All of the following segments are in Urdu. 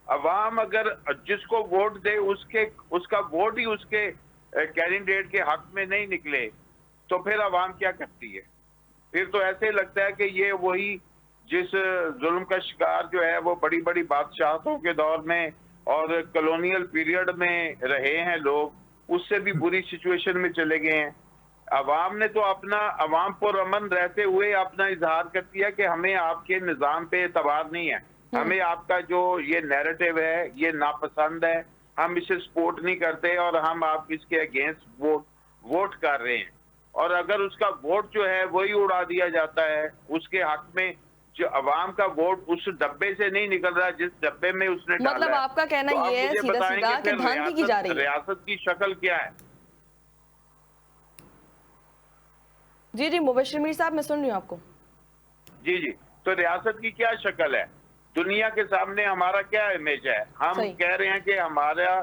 عوام اگر جس کو ووٹ دے اس کا ووٹ ہی اس کے کینڈیڈیٹ کے حق میں نہیں نکلے تو پھر عوام کیا کرتی ہے؟ پھر تو ایسے لگتا ہے کہ یہ وہی جس ظلم کا شکار جو ہے وہ بڑی بڑی بادشاہتوں کے دور میں اور کلونیل پیریڈ میں رہے ہیں لوگ، اس سے بھی بری سچویشن میں چلے گئے ہیں۔ عوام نے تو اپنا عوام پر امن رہتے ہوئے اپنا اظہار کر دیا کہ ہمیں آپ کے نظام پہ اعتبار نہیں ہے، ہمیں آپ کا جو یہ نیریٹو ہے یہ ناپسند ہے، ہم اسے سپورٹ نہیں کرتے اور ہم آپ اس کے اگینسٹ ووٹ کر رہے ہیں۔ اور اگر اس کا ووٹ جو ہے وہی اڑا دیا جاتا ہے اس کے حق میں، جو عوام کا ووٹ اس ڈبے سے نہیں نکل رہا جس ڈبے میں اس نے ڈالا ہے، مطلب آپ کا کہنا تو آپ یہ ہے مجھے سیدھا بتائیں سیدھا کہ کہ پھر دھاندلی کی جا رہی ہے۔ ریاست کی شکل کیا ہے؟ جی جی مبشر میر صاحب میں سن رہی ہوں آپ کو۔ جی جی، تو ریاست کی کیا شکل ہے؟ دنیا کے سامنے ہمارا کیا امیج ہے؟ ہم کہہ رہے ہیں کہ ہمارا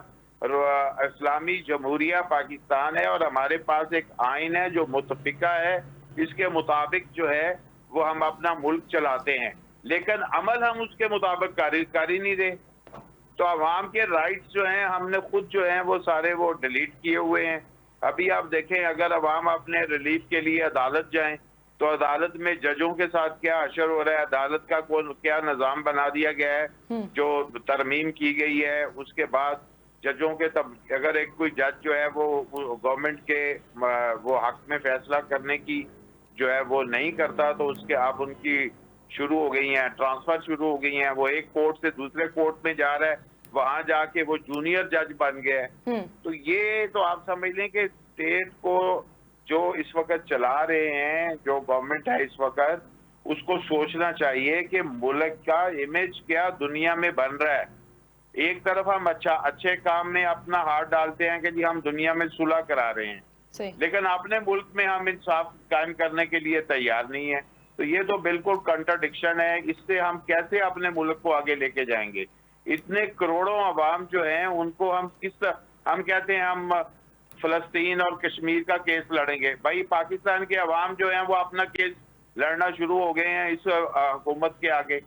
اسلامی جمہوریہ پاکستان ہے اور ہمارے پاس ایک آئین ہے جو متفقہ ہے، اس کے مطابق جو ہے وہ ہم اپنا ملک چلاتے ہیں، لیکن عمل ہم اس کے مطابق کر ہی نہیں رہے۔ تو عوام کے رائٹس جو ہیں ہم نے خود جو ہیں وہ سارے وہ ڈیلیٹ کیے ہوئے ہیں۔ ابھی آپ دیکھیں اگر عوام اپنے ریلیف کے لیے عدالت جائیں تو عدالت میں ججوں کے ساتھ کیا حشر ہو رہا ہے، عدالت کا کیا نظام بنا دیا گیا ہے جو ترمیم کی گئی ہے۔ اس کے بعد ججوں کے اگر ایک کوئی جج جو ہے وہ گورنمنٹ کے وہ حق میں فیصلہ کرنے کی جو ہے وہ نہیں کرتا تو اس کے آپ ان کی شروع ہو گئی ہیں، ٹرانسفر شروع ہو گئی ہیں، وہ ایک کورٹ سے دوسرے کورٹ میں جا رہا ہے، وہاں جا کے وہ جونیئر جج بن گئے۔ تو یہ تو آپ سمجھ لیں کہ اسٹیٹ کو جو اس وقت چلا رہے ہیں، جو گورنمنٹ ہے اس وقت، اس کو سوچنا چاہیے کہ ملک کا امیج کیا دنیا میں بن رہا ہے۔ ایک طرف ہم اچھے کام میں اپنا ہاتھ ڈالتے ہیں کہ جی ہم دنیا میں صلح کرا رہے ہیں، لیکن اپنے ملک میں ہم انصاف قائم کرنے کے لیے تیار نہیں ہیں۔ تو یہ تو بالکل کنٹرڈکشن ہے، اس سے ہم کیسے اپنے ملک کو آگے لے کے جائیں گے؟ اتنے کروڑوں عوام جو ہیں ان کو ہم ہم کہتے ہیں ہم فلسطین اور کشمیر کا کیس لڑیں گے۔ بھائی پاکستان کے عوام جو ہیں وہ اپنا کیس لڑنا شروع ہو گئے ہیں اس حکومت کے آگے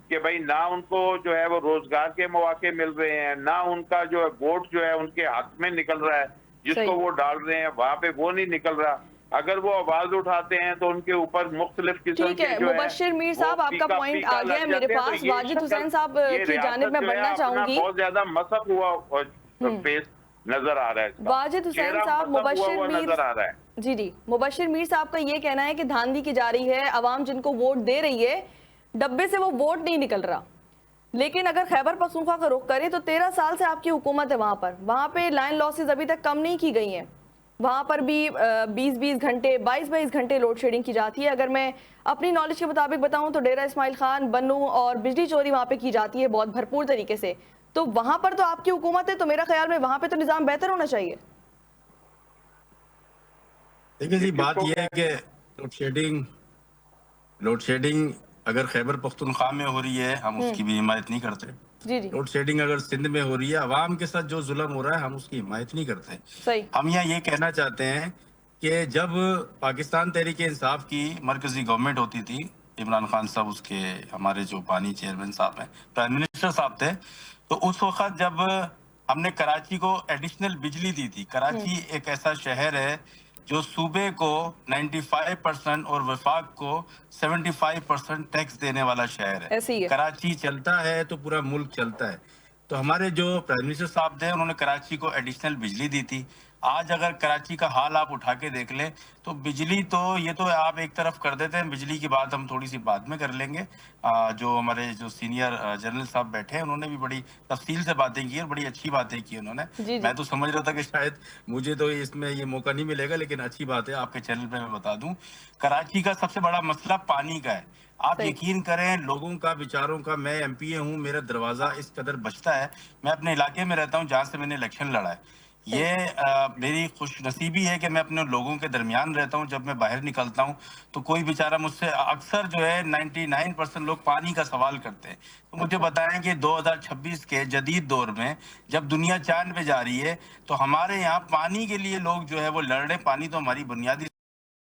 کہ بھائی نہ ان کو جو ہے وہ روزگار کے مواقع مل رہے ہیں، نہ ان کا جو ہے ووٹ جو ہے ان کے حق میں نکل رہا ہے، جس کو وہ ڈال رہے ہیں وہاں پہ وہ نہیں نکل رہا۔ اگر وہ آواز اٹھاتے ہیں تو ان کے اوپر مختلف قسم کے جو ہے مبشر میر صاحب آپ کا پوائنٹ آ گیا ہے میرے پاس۔ واجد حسین صاحب کی جانب میں بڑھنا چاہوں گی۔ بہت زیادہ مسخ ہوا پیس نظر آ رہا ہے، واجد حسین صاحب مبشر میر صاحب کا یہ کہنا ہے کہ دھاندلی کی جا رہی ہے، عوام جن کو ووٹ دے رہی ہے ڈبے سے وہ ووٹ نہیں نکل رہا، لیکن اگر خیبر پختونخوا کا رخ کریں تو 13 سال سے آپ کی حکومت ہے وہاں پہ لائن لاسز ابھی تک کم نہیں کی گئی ہیں، وہاں پر بھی 20 گھنٹے 22 گھنٹے لوڈ شیڈنگ کی جاتی ہے۔ اگر میں اپنی نالج کے مطابق بتاؤں تو ڈیرہ اسماعیل خان، بنو اور بجلی چوری وہاں پہ کی جاتی ہے بہت بھرپور طریقے سے۔ تو وہاں پر تو آپ کی حکومت ہے، تو میرا خیال میں وہاں پہ تو نظام بہتر ہونا چاہیے۔ دیکھیں جی بات یہ ہے کہ لوڈ شیڈنگ اگر خیبر پختونخوا میں ہو رہی ہے ہم اس کی بھی حمایت نہیں کرتے۔ لوڈ شیڈنگ اگر سندھ میں ہو رہی ہے، عوام کے ساتھ جو ظلم ہو رہا ہے ہم اس کی حمایت نہیں کرتے۔ ہم یہاں یہ کہنا چاہتے ہیں کہ جب پاکستان تحریک انصاف کی مرکزی گورنمنٹ ہوتی تھی، عمران خان صاحب اس کے ہمارے جو بانی چیئرمین صاحب ہیں، پرائم منسٹر صاحب تھے، تو اس وقت جب ہم نے کراچی کو ایڈیشنل بجلی دی تھی۔ کراچی ایک ایسا شہر ہے جو صوبے کو 95% اور وفاق کو 75% ٹیکس دینے والا شہر ہے۔ کراچی چلتا ہے تو پورا ملک چلتا ہے۔ تو ہمارے جو پرائم منسٹر صاحب تھے انہوں نے کراچی کو ایڈیشنل بجلی دی تھی۔ آج اگر کراچی کا حال آپ اٹھا کے دیکھ لیں تو بجلی تو یہ تو آپ ایک طرف کر دیتے ہیں، بجلی کی بات ہم تھوڑی سی بعد میں کر لیں گے۔ جو ہمارے جو سینئر جنرل صاحب بیٹھے ہیں انہوں نے بھی بڑی تفصیل سے باتیں کی اور بڑی اچھی باتیں کی انہوں نے۔ میں تو سمجھ رہا تھا کہ شاید مجھے تو اس میں یہ موقع نہیں ملے گا، لیکن اچھی بات ہے آپ کے چینل پہ میں بتا دوں، کراچی کا سب سے بڑا مسئلہ پانی کا ہے۔ آپ یقین کریں لوگوں کا بیچاروں کا، میں ایم پی اے ہوں، میرا دروازہ اس قدر بچتا ہے، میں اپنے علاقے میں رہتا ہوں جہاں سے میں نے الیکشن لڑا ہے۔ یہ میری خوش نصیبی ہے کہ میں اپنے لوگوں کے درمیان رہتا ہوں۔ جب میں باہر نکلتا ہوں تو کوئی بیچارہ مجھ سے اکثر جو ہے 99% لوگ پانی کا سوال کرتے ہیں۔ تو مجھے بتائیں کہ 2026 کے جدید دور میں جب دنیا چاند پہ جا رہی ہے تو ہمارے یہاں پانی کے لیے لوگ جو ہے وہ لڑ رہے ہیں۔ پانی تو ہماری بنیادی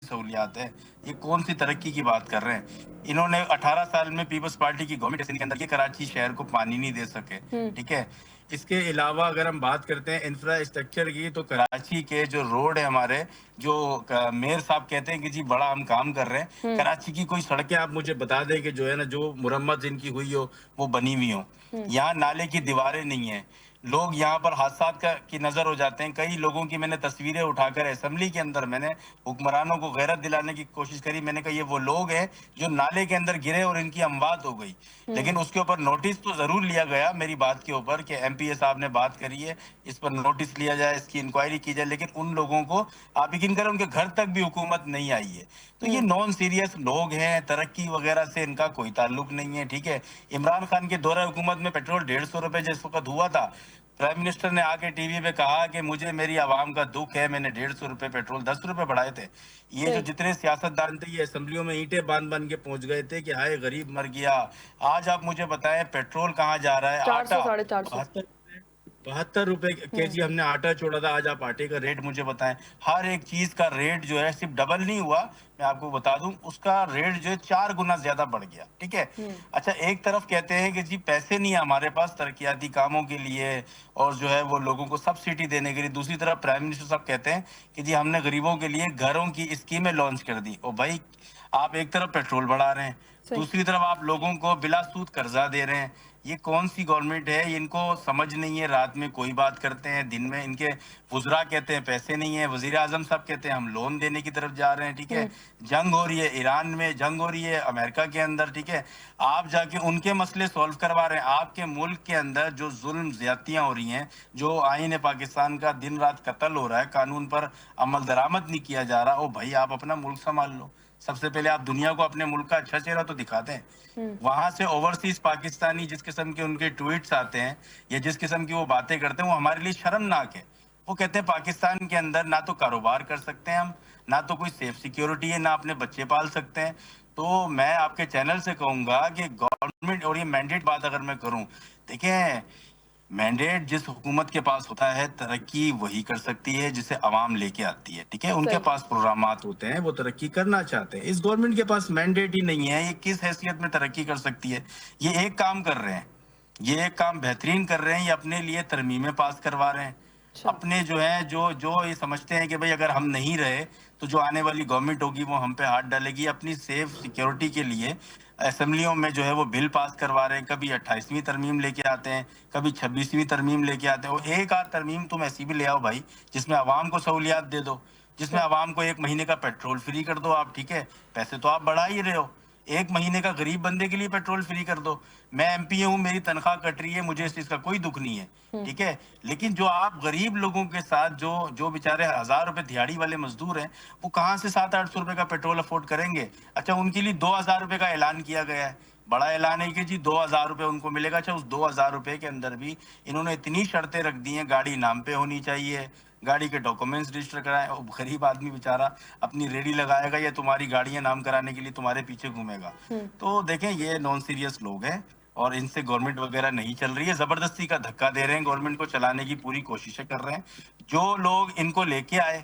سہولیات ہے؟ یہ کون سی ترقی کی بات کر رہے ہیں؟ انہوں نے 18 سال میں پیپلز پارٹی کی گورنمنٹ کے اندر یہ کراچی شہر کو پانی نہیں دے سکے، ٹھیک ہے؟ اس کے علاوہ اگر ہم بات کرتے ہیں انفراسٹرکچر کی، تو کراچی کے جو روڈ ہے ہمارے، جو میئر صاحب کہتے ہیں کہ جی بڑا ہم کام کر رہے ہیں، کراچی کی کوئی سڑکیں آپ مجھے بتا دیں کہ جو ہے نا جو مرمت جن کی ہوئی ہو وہ بنی ہوئی ہوں. یہاں نالے کی دیواریں نہیں ہیں. لوگ یہاں پر حادثات کی نظر ہو جاتے ہیں. کئی لوگوں کی میں نے تصویریں اٹھا کر اسمبلی کے اندر میں نے حکمرانوں کو غیرت دلانے کی کوشش کری. میں نے کہا یہ وہ لوگ ہیں جو نالے کے اندر گرے اور ان کی اموات ہو گئی، لیکن اس کے اوپر نوٹس تو ضرور لیا گیا میری بات کے اوپر کہ ایم پی اے صاحب نے بات کری ہے، اس پر نوٹس لیا جائے، اس کی انکوائری کی جائے. لیکن ان لوگوں کو آپ یقین کریں ان کے گھر تک بھی حکومت نہیں آئی ہے. تو یہ نان سیریس لوگ ہیں، ترقی وغیرہ سے ان کا کوئی تعلق نہیں ہے، ٹھیک ہے؟ عمران خان کے دورہ حکومت میں پیٹرول 150 روپے جس وقت ہوا تھا، پرائم منسٹر نے آ کے ٹی وی پہ کہا کہ مجھے میری عوام کا دکھ ہے، میں نے 150 روپے پیٹرول 10 روپے بڑھائے تھے. یہ جو جتنے سیاستدان تھے یہ اسمبلیوں میں اینٹیں باندھ کے پہنچ گئے تھے کہ ہائے غریب مر گیا. آج آپ مجھے بتائیں پیٹرول کہاں جا رہا ہے؟ 400 آٹا 450 72 روپے کے جی ہم نے آٹا چھوڑا تھا. آج آپ آٹے کا ریٹ مجھے بتائیں. ہر ایک چیز کا ریٹ جو ہے صرف ڈبل نہیں ہوا، میں آپ کو بتا دوں اس کا ریٹ جو ہے 4 گنا زیادہ بڑھ گیا، ٹھیک ہے؟ اچھا ایک طرف کہتے ہیں کہ جی پیسے نہیں ہیں ہمارے پاس ترقیاتی کاموں کے لیے اور جو ہے وہ لوگوں کو سبسڈی دینے کے لیے، دوسری طرف پرائم منسٹر صاحب کہتے ہیں کہ جی ہم نے غریبوں کے لیے گھروں کی اسکیمیں لانچ کر دی. او بھائی آپ ایک طرف پیٹرول بڑھا رہے ہیں، دوسری طرف آپ لوگوں کو بلا سود قرضہ دے رہے ہیں. یہ کون سی گورنمنٹ ہے؟ ان کو سمجھ نہیں ہے. رات میں کوئی بات کرتے ہیں، دن میں ان کے وزراء کہتے ہیں پیسے نہیں ہیں، وزیر اعظم صاحب کہتے ہیں ہم لون دینے کی طرف جا رہے ہیں، ٹھیک ہے؟ جنگ ہو رہی ہے ایران میں، جنگ ہو رہی ہے امریکہ کے اندر، ٹھیک ہے؟ آپ جا کے ان کے مسئلے سولو کروا رہے ہیں. آپ کے ملک کے اندر جو ظلم زیادتیاں ہو رہی ہیں، جو آئین پاکستان کا دن رات قتل ہو رہا ہے، قانون پر عمل درآمد نہیں کیا جا رہا، او بھائی آپ اپنا ملک سنبھال لو. سب سے پہلے آپ دنیا کو اپنے ملک کا اچھا چہرہ تو دکھاتے ہیں. وہاں سے اوورسیز پاکستانی جس قسم کے ان کے ٹویٹس آتے ہیں یا جس قسم کی وہ باتیں کرتے ہیں وہ ہمارے لیے شرمناک ہے. وہ کہتے ہیں پاکستان کے اندر نہ تو کاروبار کر سکتے ہیں ہم، نہ تو کوئی سیف سیکیورٹی ہے، نہ اپنے بچے پال سکتے ہیں. تو میں آپ کے چینل سے کہوں گا کہ گورنمنٹ، اور یہ مینڈیٹ بات اگر میں کروں، دیکھیں مینڈیٹ جس حکومت کے پاس ہوتا ہے ترقی وہی کر سکتی ہے جسے عوام لے کے آتی ہے، ٹھیک ہے؟ ان کے پاس پروگرامات ہوتے ہیں، وہ ترقی کرنا چاہتے ہیں. اس گورنمنٹ کے پاس مینڈیٹ ہی نہیں ہے، یہ کس حیثیت میں ترقی کر سکتی ہے؟ یہ ایک کام کر رہے ہیں، یہ ایک کام بہترین کر رہے ہیں، یہ اپنے لیے ترمیمیں پاس کروا رہے ہیں. اپنے جو ہے جو یہ سمجھتے ہیں کہ بھئی اگر ہم نہیں رہے تو جو آنے والی گورنمنٹ ہوگی وہ ہم پہ ہاتھ ڈالے گی. اپنی سیف سیکیورٹی کے لیے اسمبلیوں میں جو ہے وہ بل پاس کروا رہے ہیں. کبھی 28ویں ترمیم لے کے آتے ہیں، کبھی 26ویں ترمیم لے کے آتے ہیں. وہ ایک آدھ ترمیم تم ایسی بھی لے آؤ بھائی جس میں عوام کو سہولیات دے دو، جس میں عوام کو 1 مہینے کا پیٹرول فری کر دو آپ، ٹھیک ہے؟ پیسے تو آپ بڑھا ہی رہے ہو، 1 مہینے کا غریب بندے کے لیے پیٹرول فری کر دو. میں ایم پی ہوں، میری تنخواہ کٹ رہی ہے، مجھے اس چیز کا کوئی دکھ نہیں ہے، ٹھیک ہے؟ لیکن جو آپ غریب لوگوں کے ساتھ جو بیچارے 1000 روپے دیہاڑی والے مزدور ہیں، وہ کہاں سے 700-800 روپے کا پیٹرول افورڈ کریں گے؟ اچھا ان کے لیے 2000 روپے کا اعلان کیا گیا ہے، بڑا اعلان ہے کہ جی 2000 روپے ان کو ملے گا. اچھا اس 2000 روپے کے اندر بھی انہوں نے اتنی شرطیں رکھ دی ہیں، گاڑی نام پہ ہونی چاہیے، گاڑی کے ڈاکومنٹس رجسٹر کرائیں. اور غریب آدمی بیچارہ اپنی ریڈی لگائے گا یا تمہاری گاڑیاں نام کرانے کے لیے تمہارے پیچھے گھومے گا. تو دیکھیں یہ نان سیریس لوگ ہیں اور ان سے گورنمنٹ وغیرہ نہیں چل رہی ہے. زبردستی کا دھکا دے رہے ہیں، گورنمنٹ کو چلانے کی پوری کوششیں کر رہے ہیں. جو لوگ ان کو لے کے آئے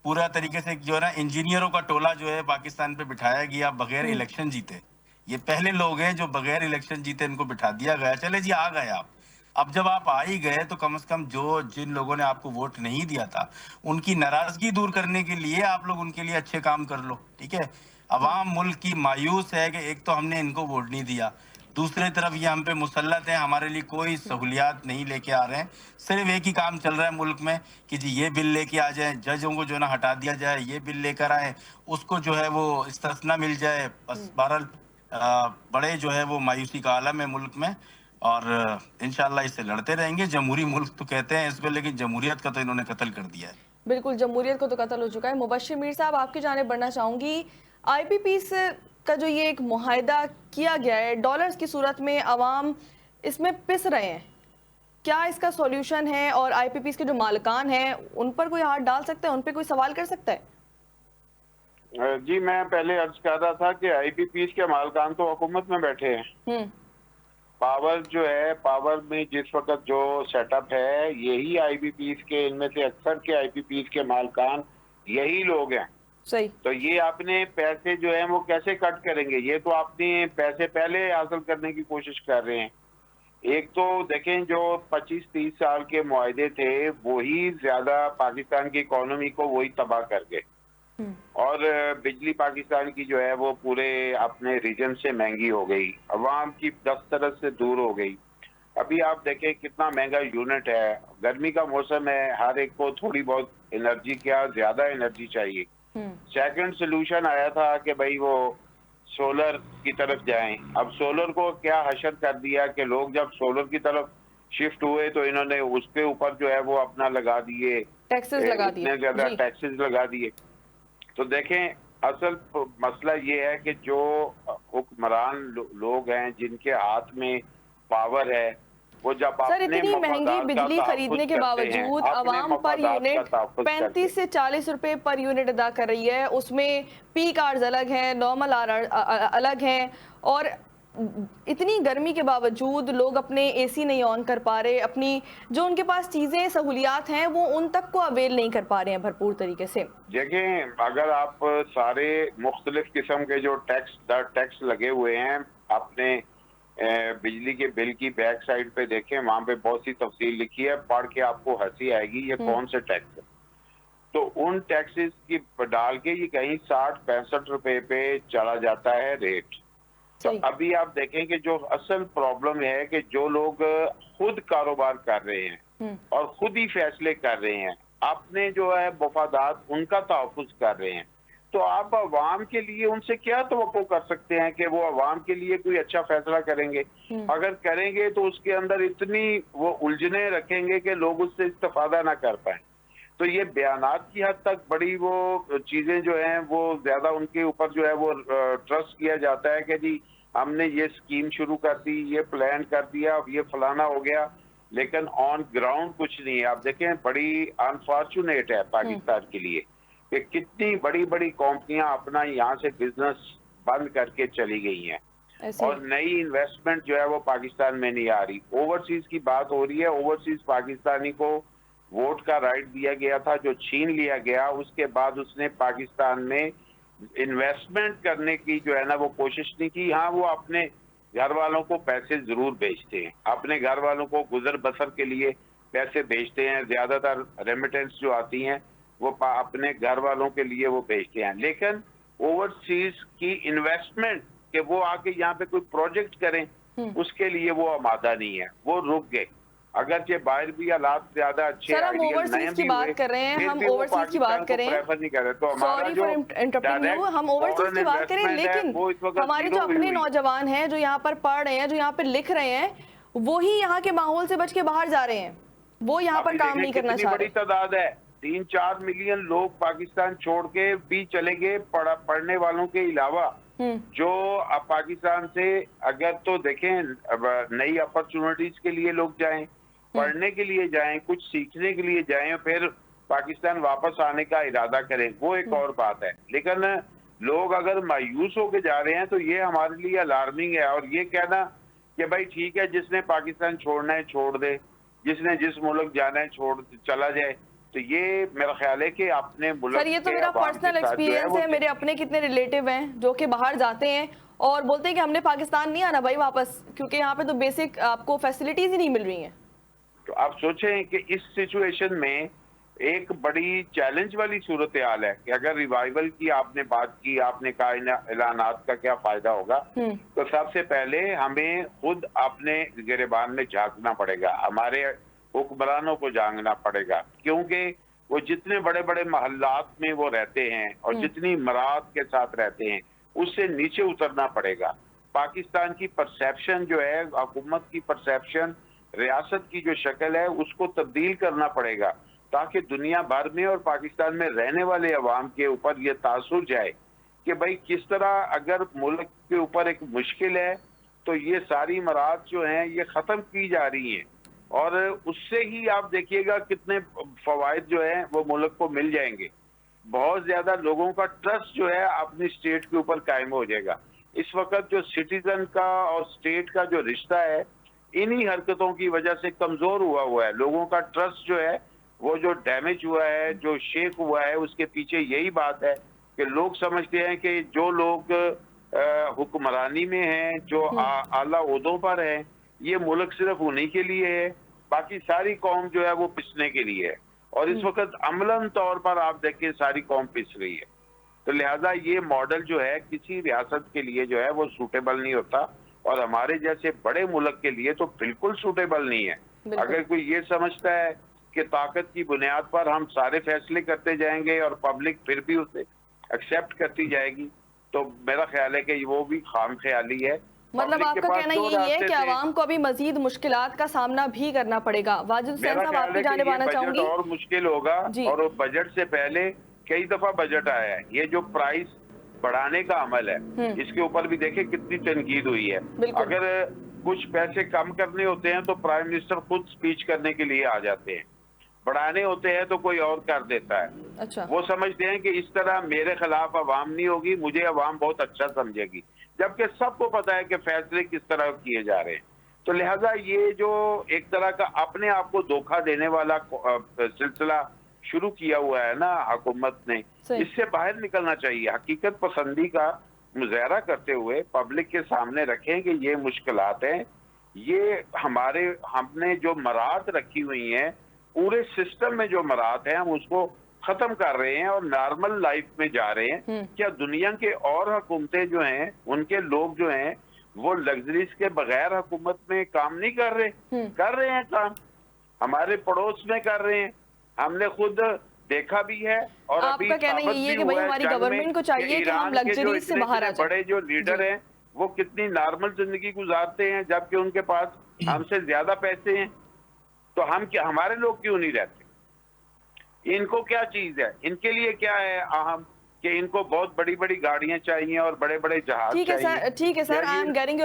پورا طریقے سے جو ہے نا انجینئروں کا ٹولہ جو ہے پاکستان پہ بٹھایا گیا بغیر الیکشن جیتے. یہ پہلے لوگ ہیں جو بغیر الیکشن جیتے ان کو بٹھا دیا گیا. چلے جی آ گئے آپ. اب جب آپ آ ہی گئے تو کم از کم جن لوگوں نے آپ کو ووٹ نہیں دیا تھا ان کی ناراضگی دور کرنے کے لیے آپ لوگ ان کے لیے اچھے کام کر لو، ٹھیک ہے؟ عوام ملک کی مایوس ہے کہ ایک تو ہم نے ان کو ووٹ نہیں دیا، دوسری طرف یہ ہم پہ مسلط ہیں، ہمارے لیے کوئی سہولیات نہیں لے کے آ رہے ہیں. صرف ایک ہی کام چل رہا ہے ملک میں کہ جی یہ بل لے کے آ جائیں، ججوں کو جو ہے نا ہٹا دیا جائے، یہ بل لے کر آئیں، اس کو جو ہے وہ استثنا مل جائے. بس بہرحال بڑے جو ہے وہ مایوسی کا عالم ہے ملک میں، اور انشاءاللہ اس سے لڑتے رہیں گے. جمہوری ملک تو کہتے ہیں اس پہ، لیکن جمہوریت کا تو انہوں نے قتل کر دیا ہے. بالکل جمہوریت کو تو قتل ہو چکا ہے. مبشر میر صاحب آپ کی جانب بڑھنا چاہوں گی. آئی پی پیز کا جو یہ ایک معاہدہ کیا گیا ہے ڈالرز کی صورت میں، عوام اس میں پس رہے ہیں، کیا اس کا سولوشن ہے؟ اور آئی پی پیز کے جو مالکان ہیں ان پر کوئی ہاتھ ڈال سکتا ہے، ان پہ کوئی سوال کر سکتا ہے؟ جی میں پہلے عرض کر رہا تھا کہ آئی پی پیز کے مالکان تو حکومت میں بیٹھے ہیں. پاور جو ہے، پاور میں جس وقت جو سیٹ اپ ہے یہی آئی پی پیز کے، ان میں سے اکثر کے آئی پی پیز کے مالکان یہی لوگ ہیں. صحیح. تو یہ اپنے پیسے جو ہیں وہ کیسے کٹ کریں گے؟ یہ تو اپنے پیسے پہلے حاصل کرنے کی کوشش کر رہے ہیں. ایک تو دیکھیں جو 25-30 سال کے معاہدے تھے وہی زیادہ پاکستان کی اکانومی کو وہی تباہ کر گئے, اور بجلی پاکستان کی جو ہے وہ پورے اپنے ریجن سے مہنگی ہو گئی, عوام کی دفتر سے دور ہو گئی. ابھی آپ دیکھیں کتنا مہنگا یونٹ ہے, گرمی کا موسم ہے, ہر ایک کو تھوڑی بہت انرجی کیا زیادہ انرجی چاہیے. سیکنڈ سلوشن آیا تھا کہ بھائی وہ سولر کی طرف جائیں. اب سولر کو کیا حشر کر دیا کہ لوگ جب سولر کی طرف شفٹ ہوئے تو انہوں نے اس کے اوپر جو ہے وہ اپنا لگا دیے ٹیکسز لگا دیے, اتنے زیادہ ٹیکسز لگا دیے. تو دیکھیں اصل مسئلہ یہ ہے کہ جو حکمران لوگ ہیں جن کے ہاتھ میں پاور ہے وہ جب سر اتنی مہنگی بجلی خریدنے کے باوجود عوام پر یونٹ 35 سے 40 روپے پر یونٹ ادا کر رہی ہے. اس میں پیک آرز الگ ہیں, نارمل الگ ہیں, اور اتنی گرمی کے باوجود لوگ اپنے اے سی نہیں آن کر پا رہے, اپنی جو ان کے پاس چیزیں سہولیات ہیں وہ ان تک کو اویل نہیں کر پا رہے ہیں بھرپور طریقے سے. دیکھیں اگر آپ سارے مختلف قسم کے جو ٹیکس لگے ہوئے ہیں اپنے بجلی کے بل کی بیک سائڈ پہ دیکھیں, وہاں پہ بہت سی تفصیل لکھی ہے, پڑھ کے آپ کو ہنسی آئے گی یہ کون سے ٹیکس ہے. تو ان ٹیکسز کی ڈال کے یہ کہیں 60-65 روپے پہ چلا جاتا ہے ریٹ. تو ابھی آپ دیکھیں کہ جو اصل پرابلم ہے کہ جو لوگ خود کاروبار کر رہے ہیں اور خود ہی فیصلے کر رہے ہیں, اپنے جو ہے مفادات ان کا تحفظ کر رہے ہیں, تو آپ عوام کے لیے ان سے کیا توقع کر سکتے ہیں کہ وہ عوام کے لیے کوئی اچھا فیصلہ کریں گے؟ اگر کریں گے تو اس کے اندر اتنی وہ الجھنیں رکھیں گے کہ لوگ اس سے استفادہ نہ کر پائیں. تو یہ بیانات کی حد تک بڑی وہ چیزیں جو ہیں وہ زیادہ ان کے اوپر جو ہے وہ ٹرسٹ کیا جاتا ہے کہ جی ہم نے یہ اسکیم شروع کر دی, یہ پلان کر دیا, اب یہ فلانا ہو گیا, لیکن آن گراؤنڈ کچھ نہیں ہے. آپ دیکھیں بڑی انفارچونیٹ ہے پاکستان کے لیے کہ کتنی بڑی بڑی کمپنیاں اپنا یہاں سے بزنس بند کر کے چلی گئی ہیں اور نئی انویسٹمنٹ جو ہے وہ پاکستان میں نہیں آ رہی. اوورسیز کی بات ہو رہی ہے, اوورسیز پاکستانی کو ووٹ کا رائٹ دیا گیا تھا جو چھین لیا گیا. اس کے بعد اس نے پاکستان میں انویسٹمنٹ کرنے کی جو ہے نا وہ کوشش نہیں کی. ہاں وہ اپنے گھر والوں کو پیسے ضرور بھیجتے ہیں, اپنے گھر والوں کو گزر بسر کے لیے پیسے بھیجتے ہیں, زیادہ تر ریمیٹنس جو آتی ہیں وہ اپنے گھر والوں کے لیے وہ بھیجتے ہیں, لیکن اوورسیز کی انویسٹمنٹ کہ وہ آ کے یہاں پہ کوئی پروجیکٹ کریں اس کے لیے وہ آمادہ نہیں ہے, وہ رک گئے. اگرچہ باہر بھی حالات زیادہ اچھے سر ہم اوورسیز کی بات کر رہے ہیں, ہم اوورسیز کی بات کریں, سوری فار انٹرپٹنگ یو, ہم اوورسیز کی بات کریں, لیکن ہمارے جو اپنے نوجوان ہیں جو یہاں پر پڑھ رہے ہیں, جو یہاں پر لکھ رہے ہیں, وہی یہاں کے ماحول سے بچ کے باہر جا رہے ہیں, وہ یہاں پر کام نہیں کرنا چاہ رہے. بڑی تعداد ہے, 3-4 ملین لوگ پاکستان چھوڑ کے بھی چلے گئے پڑھنے والوں کے علاوہ, جو اب پاکستان سے اگر تو دیکھیں نئی اپرچونٹیز کے لیے لوگ جائیں, پڑھنے کے لیے جائیں, کچھ سیکھنے کے لیے جائیں, پھر پاکستان واپس آنے کا ارادہ کریں, وہ ایک اور بات ہے. لیکن لوگ اگر مایوس ہو کے جا رہے ہیں تو یہ ہمارے لیے الارمنگ ہے. اور یہ کہنا کہ بھائی ٹھیک ہے جس نے پاکستان چھوڑنا ہے چھوڑ دے, جس نے جس ملک جانا ہے چلا جائے, تو یہ میرا خیال ہے کہ اپنے ملک. سر یہ تو میرا پرسنل ایکسپیرینس ہے, میرے اپنے کتنے ریلیٹیو ہیں جو کہ باہر جاتے ہیں اور بولتے ہیں کہ ہم نے پاکستان نہیں آنا بھائی واپس, کیونکہ یہاں پہ تو بیسک آپ کو فیسلٹیز ہی نہیں مل رہی ہیں. تو آپ سوچیں کہ اس سچویشن میں ایک بڑی چیلنج والی صورتحال ہے کہ اگر ریوائیول کی آپ نے بات کی, آپ نے کہا اعلانات کا کیا فائدہ ہوگا, تو سب سے پہلے ہمیں خود اپنے گریبان میں جھانکنا پڑے گا, ہمارے حکمرانوں کو جھانکنا پڑے گا, کیونکہ وہ جتنے بڑے بڑے محلات میں وہ رہتے ہیں اور جتنی مراد کے ساتھ رہتے ہیں اس سے نیچے اترنا پڑے گا. پاکستان کی پرسیپشن جو ہے, حکومت کی پرسیپشن, ریاست کی جو شکل ہے اس کو تبدیل کرنا پڑے گا تاکہ دنیا بھر میں اور پاکستان میں رہنے والے عوام کے اوپر یہ تاثر جائے کہ بھائی کس طرح اگر ملک کے اوپر ایک مشکل ہے تو یہ ساری مراد جو ہیں یہ ختم کی جا رہی ہیں, اور اس سے ہی آپ دیکھیے گا کتنے فوائد جو ہیں وہ ملک کو مل جائیں گے. بہت زیادہ لوگوں کا ٹرسٹ جو ہے اپنی اسٹیٹ کے اوپر قائم ہو جائے گا. اس وقت جو سٹیزن کا اور اسٹیٹ کا جو رشتہ ہے انہی حرکتوں کی وجہ سے کمزور ہوا ہے. لوگوں کا ٹرسٹ جو ہے وہ جو ڈیمیج ہوا ہے, جو شیک ہوا ہے, اس کے پیچھے یہی بات ہے کہ لوگ سمجھتے ہیں کہ جو لوگ حکمرانی میں ہیں، جو اعلیٰ عہدوں پر ہیں، یہ ملک صرف انہی کے لیے ہے، باقی ساری قوم جو ہے وہ پسنے کے لیے ہے، اور اس وقت عملاً طور پر آپ دیکھیں ساری قوم پس رہی ہے. تو لہٰذا یہ ماڈل جو ہے کسی ریاست کے لیے جو ہے وہ سوٹیبل نہیں ہوتا، اور ہمارے جیسے بڑے ملک کے لیے تو بالکل سوٹیبل نہیں ہے. اگر کوئی یہ سمجھتا ہے کہ طاقت کی بنیاد پر ہم سارے فیصلے کرتے جائیں گے اور پبلک پھر بھی اسے ایکسیپٹ کرتی جائے گی، تو میرا خیال ہے کہ وہ بھی خام خیالی ہے. مطلب آپ کا کہنا یہی ہے کہ عوام کو ابھی مزید مشکلات کا سامنا بھی کرنا پڑے گا. واجد حسین صاحب آپ کی جانب آنا چاہوں گی. اور مشکل ہوگا، اور بجٹ سے پہلے کئی دفعہ بجٹ آیا ہے. یہ جو پرائس بڑھانے کا عمل ہے اس کے اوپر بھی دیکھیں کتنی تنقید ہوئی ہے. اگر کچھ پیسے کم کرنے ہوتے ہیں تو پرائم منسٹر خود سپیچ کرنے کے لیے آ جاتے ہیں، بڑھانے ہوتے ہیں تو کوئی اور کر دیتا ہے. وہ سمجھتے ہیں کہ اس طرح میرے خلاف عوام نہیں ہوگی، مجھے عوام بہت اچھا سمجھے گی، جبکہ سب کو پتا ہے کہ فیصلے کس طرح کیے جا رہے ہیں. تو لہٰذا یہ جو ایک طرح کا اپنے آپ کو دھوکہ دینے والا سلسلہ شروع کیا ہوا ہے نا حکومت نے، اس سے باہر نکلنا چاہیے. حقیقت پسندی کا مظاہرہ کرتے ہوئے پبلک کے سامنے رکھیں کہ یہ مشکلات ہیں، یہ ہم نے جو مراحت رکھی ہوئی ہیں، پورے سسٹم میں جو مراحت ہیں ہم اس کو ختم کر رہے ہیں اور نارمل لائف میں جا رہے ہیں. کیا دنیا کے اور حکومتیں جو ہیں ان کے لوگ جو ہیں وہ لگژریز کے بغیر حکومت میں کام نہیں کر رہے ہیں کام. ہمارے پڑوس میں کر رہے ہیں، ہم نے خود دیکھا بھی ہے. اور آپ کا کہنا یہی ہے کہ بھئی ہماری گورنمنٹ کو چاہیے کہ ہم لگژریز سے باہر آ جائیں. بڑے جو لیڈر ہیں وہ کتنی نارمل زندگی گزارتے ہیں جبکہ ان کے پاس ہم سے زیادہ پیسے ہیں. تو ہمارے لوگ کیوں نہیں رہتے؟ ان کو کیا چیز ہے؟ ان کے لیے کیا ہے اہم کہ ان کو بہت بڑی بڑی گاڑیاں چاہیے اور بڑے بڑے جہاز چاہیے؟ ٹھیک ہے sir, I am getting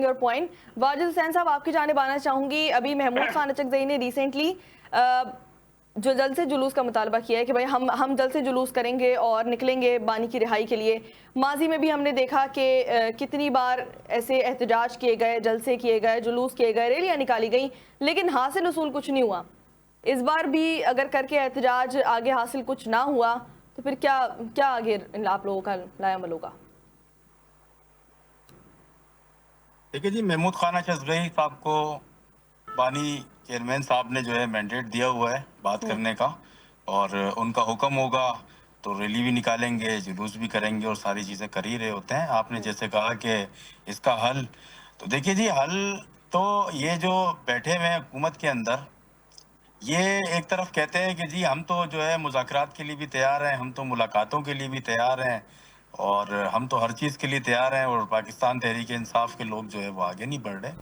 your point. Wajid Hussain صاحب آپ کی جانب آنا چاہوں گی. ابھی محمود خان اچکزئی نے ریسنٹلی جو جلد سے جلوس کا مطالبہ کیا ہے کہ بھائی ہم جلد سے جلوس کریں گے اور نکلیں گے بانی کی رہائی کے لیے. ماضی میں بھی ہم نے دیکھا کہ کتنی بار ایسے احتجاج کیے گئے، جلسے کیے گئے، جلوس کیے گئے، ریلیاں نکالی گئیں، لیکن حاصل اصول کچھ نہیں ہوا. اس بار بھی اگر کر کے احتجاج آگے حاصل کچھ نہ ہوا تو پھر کیا آگے آپ لوگوں کا لائے عمل ہوگا؟ دیکھیں جی، محمود خان اچکزئی صاحب کو بانی چیئرمین صاحب نے جو ہے مینڈیٹ دیا ہوا ہے بات کرنے کا، اور ان کا حکم ہوگا تو ریلی بھی نکالیں گے، جلوس بھی کریں گے، اور ساری چیزیں کر ہی رہے ہوتے ہیں. آپ نے جیسے کہا کہ اس کا حل، تو دیکھیے جی حل تو یہ جو بیٹھے ہوئے ہیں حکومت کے اندر، یہ ایک طرف کہتے ہیں کہ جی ہم تو جو ہے مذاکرات کے لیے بھی تیار ہیں، ہم تو ملاقاتوں کے لیے بھی تیار ہیں، اور ہم تو ہر چیز کے لیے تیار ہیں، اور پاکستان تحریک انصاف کے لوگ جو ہے وہ آگے نہیں بڑھ رہے.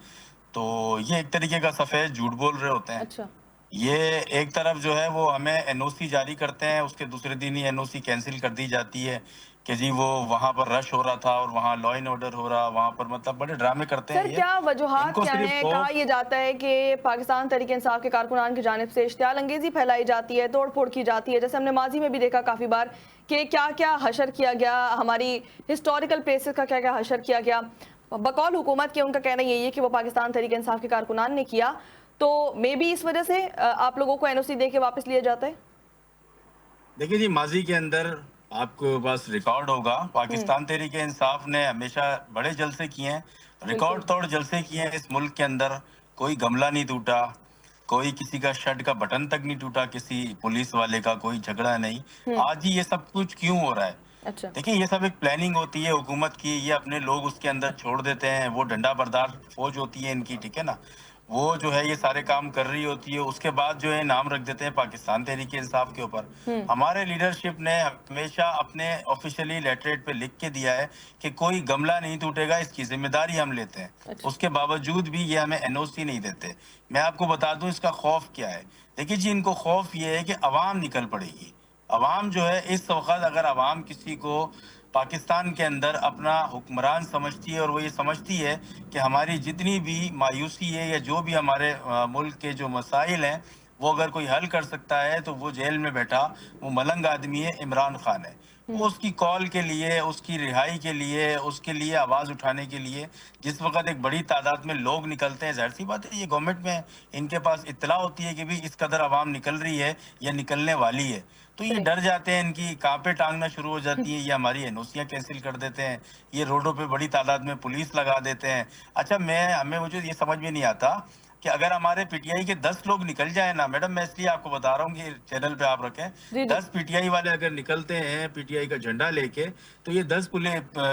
تو یہ ایک طریقے کا سفید جھوٹ بول رہے ہوتے ہیں. یہ ایک طرف جو ہے وہ ہمیں این او سی جاری کرتے ہیں، اس کے دوسرے دن ہی این او سی کینسل کر دی جاتی ہے کہ جی وہ وہاں پر رش ہو رہا تھا اور وہاں لا اینڈ آرڈر ہو رہا، وہاں پر مطلب بڑے ڈرامے کرتے ہیں. سر کیا وجوہات کیا ہیں؟ کہا یہ جاتا ہے کہ پاکستان تحریک انصاف کے کارکنان کی جانب سے اشتعال انگیزی پھیلائی جاتی ہے، توڑ پھوڑ کی جاتی ہے، جیسے ہم نے ماضی میں بھی دیکھا کافی بار کہ کیا حشر کیا گیا، ہماری ہسٹوریکل پلیسز کا کیا حشر کیا گیا. بقول حکومت کے ان کا کہنا یہی ہے کہ وہ پاکستان تحریک انصاف کے کارکنان نے کیا، تو مے بی اس وجہ سے آپ لوگوں کو این او سی دے کے واپس لیا جاتا ہے. دیکھیں جی ماضی کے اندر آپ کو بس ریکارڈ ہوگا، پاکستان تحریک انصاف نے ہمیشہ بڑے جلسے کیے ہیں، ریکارڈ توڑ جلسے کیے ہیں. اس ملک کے اندر کوئی گملہ نہیں ٹوٹا، کوئی کسی کا شرٹ کا بٹن تک نہیں ٹوٹا، کسی پولیس والے کا کوئی جھگڑا نہیں. آج ہی یہ سب کچھ کیوں ہو رہا ہے؟ دیکھیں یہ سب ایک پلاننگ ہوتی ہے حکومت کی، یہ اپنے لوگ اس کے اندر چھوڑ دیتے ہیں، وہ ڈنڈا بردار فوج ہوتی ہے ان کی، ٹھیک ہے نا، وہ جو ہے یہ سارے کام کر رہی ہوتی ہے. اس کے بعد جو ہے نام رکھ دیتے ہیں پاکستان تحریک انصاف کے اوپر. ہمارے لیڈرشپ نے ہمیشہ اپنے آفیشیلی لیٹریٹ پہ لکھ کے دیا ہے کہ کوئی گملہ نہیں ٹوٹے گا، اس کی ذمہ داری ہم لیتے ہیں. اس کے باوجود بھی یہ ہمیں این او سی نہیں دیتے. میں آپ کو بتا دوں اس کا خوف کیا ہے. دیکھیے جی ان کو خوف یہ ہے کہ عوام نکل پڑے گی. عوام جو ہے اس وقت اگر عوام کسی کو پاکستان کے اندر اپنا حکمران سمجھتی ہے اور وہ یہ سمجھتی ہے کہ ہماری جتنی بھی مایوسی ہے یا جو بھی ہمارے ملک کے جو مسائل ہیں وہ اگر کوئی حل کر سکتا ہے تو وہ جیل میں بیٹھا وہ ملنگ آدمی ہے، عمران خان ہے. وہ اس کی کال کے لیے، اس کی رہائی کے لیے، اس کے لیے آواز اٹھانے کے لیے جس وقت ایک بڑی تعداد میں لوگ نکلتے ہیں، ظاہر سی بات ہے یہ گورنمنٹ میں ان کے پاس اطلاع ہوتی ہے کہ بھی اس قدر عوام نکل رہی ہے یا نکلنے والی ہے، تو یہ ڈر جاتے ہیں، ان کی کانپیں ٹانگنا شروع ہو جاتی ہیں، یہ ہماری NOCیاں کینسل کر دیتے ہیں، یہ روڈوں پہ بڑی تعداد میں پولیس لگا دیتے ہیں. اچھا مجھے یہ سمجھ میں نہیں آتا کہ اگر ہمارے پی ٹی آئی کے 10 لوگ نکل جائیں نا میڈم، میں اس لیے آپ کو بتا رہا ہوں کہ چینل پہ آپ رکھیں، 10 پی ٹی آئی والے اگر نکلتے ہیں پی ٹی آئی کا جھنڈا لے کے، تو یہ 10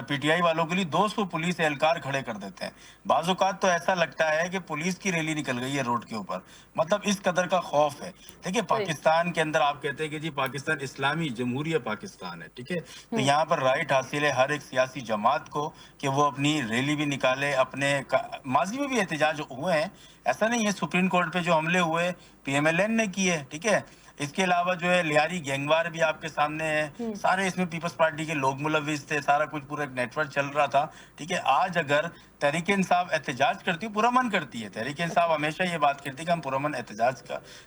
پی ٹی آئی والوں کے لیے 200 پولیس اہلکار کھڑے کر دیتے ہیں. بعض اوقات تو ایسا لگتا ہے کہ پولیس کی ریلی نکل گئی ہے روڈ کے اوپر، مطلب اس قدر کا خوف ہے. دیکھیں پاکستان کے اندر آپ کہتے ہیں کہ جی پاکستان اسلامی جمہوریہ پاکستان ہے، ٹھیک ہے، تو یہاں پر رائٹ حاصل ہے ہر ایک سیاسی جماعت کو کہ وہ اپنی ریلی بھی نکالے. اپنے ماضی میں بھی احتجاج ہوئے ہیں، ایسا نہیں ہے. سپریم کورٹ پہ جو حملے ہوئے PMLN نے کیے، ٹھیک ہے. اس کے علاوہ جو ہے لیاری گینگوار بھی آپ کے سامنے ہے، سارے اس میں پیپلز پارٹی کے لوگ ملوث تھے، سارا کچھ پورا ایک نیٹ ورک چل رہا تھا، ٹھیک ہے. آج اگر تحریک انصاف احتجاج کرتی ہے، پرامن کرتی ہے، تحریک انصاف ہمیشہ یہ بات کرتی ہے کہ ہم پرامن احتجاج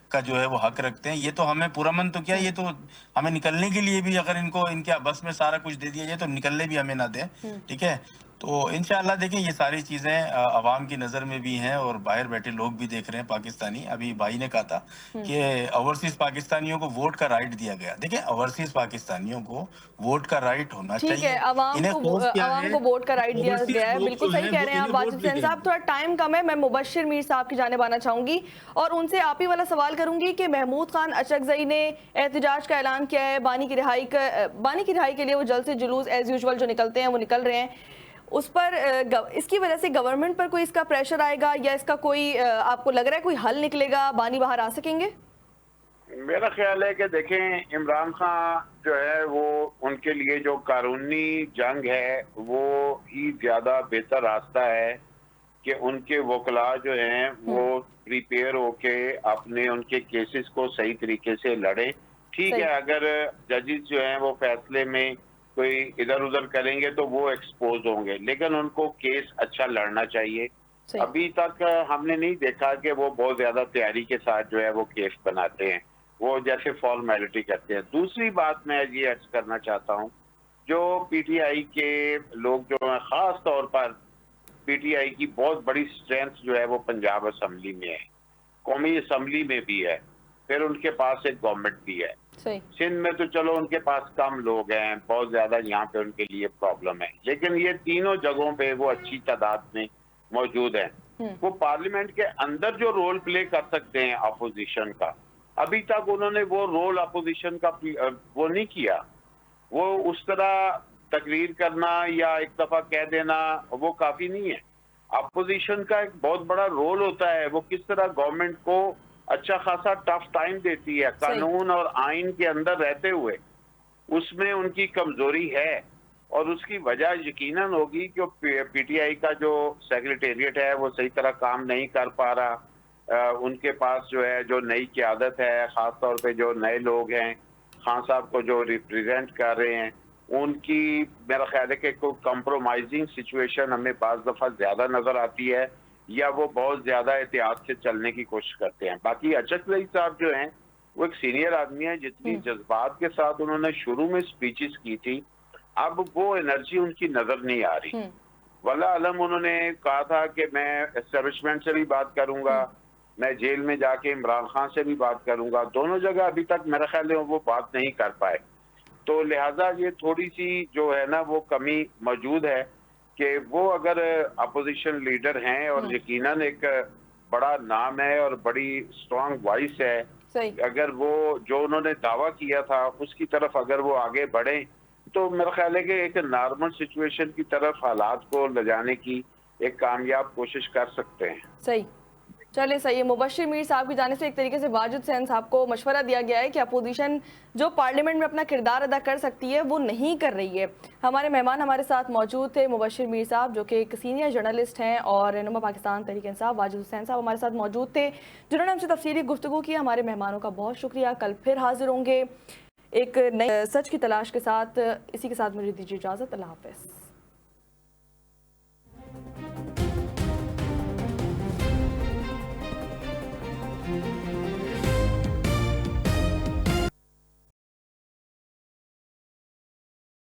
کا جو ہے وہ حق رکھتے ہیں. یہ تو ہمیں پرامن تو کیا، یہ تو ہمیں نکلنے کے لیے بھی اگر ان کو ان کے بس میں سارا کچھ دے دیا جائے تو نکلنے بھی ہمیں نہ دیں، ٹھیک ہے. تو انشاءاللہ دیکھیں یہ ساری چیزیں عوام کی نظر میں بھی ہیں اور باہر بیٹھے لوگ بھی دیکھ رہے ہیں. پاکستانی ابھی بھائی نے کہا تھا کہ اوورسیز پاکستانیوں کو ووٹ کا رائٹ دیا گیا. دیکھیں اوورسیز پاکستانیوں کو ووٹ کا رائٹ ہونا ٹھیک چاہیے. ہے، عوام کو ووٹ کا رائٹ دیا گیا ہے، بالکل صحیح کہہ رہے ہیں آپ واجد حسین صاحب. تھوڑا ٹائم کم ہے، میں مبشر میر صاحب کی جانب آنا چاہوں گی اور ان سے آپ ہی والا سوال کروں گی کہ محمود خان اچکزئی نے احتجاج کا اعلان کیا ہے، بانی کی رہائی کے لیے وہ جلد سے جلوس ایز یوزول جو نکلتے ہیں وہ نکل رہے ہیں. اس پر اس کی وجہ سے گورنمنٹ پر کوئی اس کا پریشر آئے گا یا اس کا کوئی آپ کو لگ رہا ہے کوئی حل نکلے گا، بانی باہر آ سکیں گے؟ میرا خیال ہے کہ دیکھیں عمران خان جو ہے وہ ان کے لیے جو قانونی جنگ ہے وہ ہی زیادہ بہتر راستہ ہے کہ ان کے وکلاء جو ہیں وہ پریپیئر ہو کے اپنے ان کے کیسز کو صحیح طریقے سے لڑیں. ٹھیک ہے، اگر ججز جو ہیں وہ فیصلے میں کوئی ادھر ادھر کریں گے تو وہ ایکسپوز ہوں گے، لیکن ان کو کیس اچھا لڑنا چاہیے. ابھی تک ہم نے نہیں دیکھا کہ وہ بہت زیادہ تیاری کے ساتھ جو ہے وہ کیس بناتے ہیں، وہ جیسے فارمیلٹی کرتے ہیں. دوسری بات میں یہ عرض کرنا چاہتا ہوں، جو پی ٹی آئی کے لوگ جو ہیں، خاص طور پر پی ٹی آئی کی بہت بڑی سٹرینتھ جو ہے وہ پنجاب اسمبلی میں ہے، قومی اسمبلی میں بھی ہے، پھر ان کے پاس ایک گورنمنٹ بھی ہے. سندھ میں تو چلو ان کے پاس کم لوگ ہیں، بہت زیادہ یہاں پہ ان کے لیے پرابلم ہے، لیکن یہ تینوں جگہوں پہ وہ اچھی تعداد میں موجود ہیں. وہ پارلیمنٹ کے اندر جو رول پلے کر سکتے ہیں اپوزیشن کا، ابھی تک انہوں نے وہ رول اپوزیشن کا وہ نہیں کیا. وہ اس طرح تقریر کرنا یا ایک دفعہ کہہ دینا وہ کافی نہیں ہے. اپوزیشن کا ایک بہت بڑا رول ہوتا ہے، وہ کس طرح گورنمنٹ کو اچھا خاصا ٹف ٹائم دیتی ہے قانون اور آئین کے اندر رہتے ہوئے. اس میں ان کی کمزوری ہے اور اس کی وجہ یقیناً ہوگی کہ پی ٹی آئی کا جو سیکریٹریٹ ہے وہ صحیح طرح کام نہیں کر پا رہا. ان کے پاس جو ہے جو نئی قیادت ہے، خاص طور پہ جو نئے لوگ ہیں، خان صاحب کو جو ریپریزنٹ کر رہے ہیں، ان کی میرا خیال ہے کہ کوئی کمپرومائزنگ سچویشن ہمیں بعض دفعہ زیادہ نظر آتی ہے یا وہ بہت زیادہ احتیاط سے چلنے کی کوشش کرتے ہیں. باقی اچکزئی صاحب جو ہیں وہ ایک سینئر آدمی ہے، جتنی جذبات کے ساتھ انہوں نے شروع میں سپیچز کی تھی اب وہ انرجی ان کی نظر نہیں آ رہی. واللہ علم انہوں نے کہا تھا کہ میں اسٹیبلشمنٹ سے بھی بات کروں گا، میں جیل میں جا کے عمران خان سے بھی بات کروں گا. دونوں جگہ ابھی تک میرا خیال ہے وہ بات نہیں کر پائے. تو لہٰذا یہ تھوڑی سی جو ہے نا وہ کمی موجود ہے کہ وہ اگر اپوزیشن لیڈر ہیں اور یقیناً ایک بڑا نام ہے اور بڑی اسٹرانگ وائس ہے، اگر وہ جو انہوں نے دعویٰ کیا تھا اس کی طرف اگر وہ آگے بڑھیں تو میرا خیال ہے کہ ایک نارمل سچویشن کی طرف حالات کو لے جانے کی ایک کامیاب کوشش کر سکتے ہیں. صحیح، چلے صحیح ہے. مبشر میر صاحب کی جانب سے ایک طریقے سے واجد حسین صاحب کو مشورہ دیا گیا ہے کہ اپوزیشن جو پارلیمنٹ میں اپنا کردار ادا کر سکتی ہے وہ نہیں کر رہی ہے. ہمارے مہمان ہمارے ساتھ موجود تھے مبشر میر صاحب جو کہ ایک سینئر جرنلسٹ ہیں، اور رہنما پاکستان تحریک انصاف واجد حسین صاحب ہمارے ساتھ موجود تھے جنہوں نے ہم سے تفصیلی گفتگو کی. ہمارے مہمانوں کا بہت شکریہ. کل پھر حاضر ہوں گے ایک نئے سچ کی تلاش کے ساتھ. اسی کے ساتھ مجھے دیجیے اجازت. اللہ حافظ.